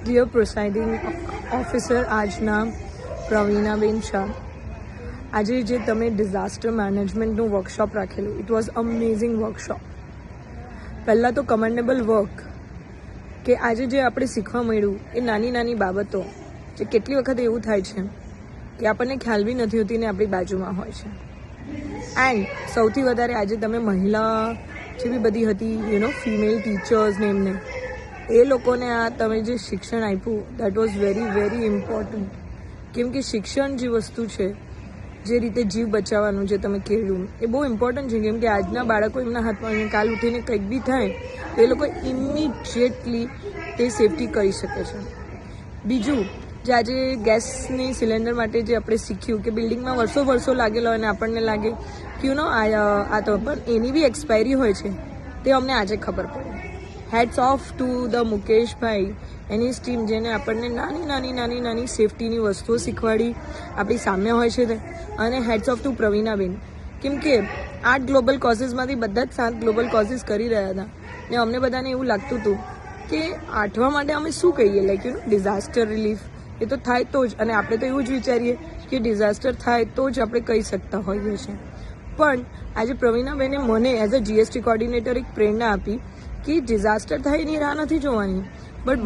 Dear presiding officer આજના પ્રવીણાબેન શાહ, આજે જે તમે ડિઝાસ્ટર મેનેજમેન્ટનું વર્કશોપ રાખેલું, ઇટ વોઝ અમેઝિંગ વર્કશોપ. પહેલાં તો કમેન્ડેબલ વર્ક કે આજે જે આપણે શીખવા મળ્યું એ નાની નાની બાબતો જે કેટલી વખત એવું થાય છે કે આપણને ખ્યાલ બી નથી હોતી ને આપણી બાજુમાં હોય છે. એન્ડ સૌથી વધારે આજે તમે મહિલા જે બી બધી હતી ફિમેલ ટીચર્સ ને એમને એ લોકોને આ તમે જે શિક્ષણ આપ્યું that was very very important. કેમ કે શિક્ષણ જે વસ્તુ છે, જે રીતે જીવ બચાવવાનું જે તમે કહેલું એ બહુ ઇમ્પોર્ટન્ટ છે. કેમ કે આજના બાળકો એમના હાથમાં કાલ ઉઠીને કંઈક બી થાય તો એ લોકો ઇમિડિયેટલી તે સેફટી કરી શકે છે. બીજું જે આજે ગેસની સિલિન્ડર માટે જે આપણે શીખ્યું કે બિલ્ડિંગમાં વર્ષો લાગેલો અને આપણને લાગે કે આ તો પણ એની બી એક્સપાયરી હોય છે, તે અમને આજે ખબર પડી. Heads of to the Mukeshbhai any team, જેને આપણને નાની સેફટીની વસ્તુઓ શીખવાડી, આપણી સામે હોય છે તે. અને હેડ્સ ઓફ ટુ પ્રવીણાબેન, કેમ કે 8 ગ્લોબલ કોઝિસમાંથી બધા જ 7 ગ્લોબલ કોઝિસ કરી રહ્યા હતા ને અમને બધાને એવું લાગતું હતું કે 8મા માટે અમે શું કહીએ, ડિઝાસ્ટર રિલીફ એ તો થાય તો જ, અને આપણે તો એવું જ વિચારીએ કે ડિઝાસ્ટર થાય તો જ આપણે કહી શકતા હોઈએ છીએ. પણ આજે પ્રવીણાબેને મને એઝ અ GST કોર્ડિનેટર એક પ્રેરણા આપી કે ડિઝાસ્ટર થાય એની રાહ નથી જોવાની, બટ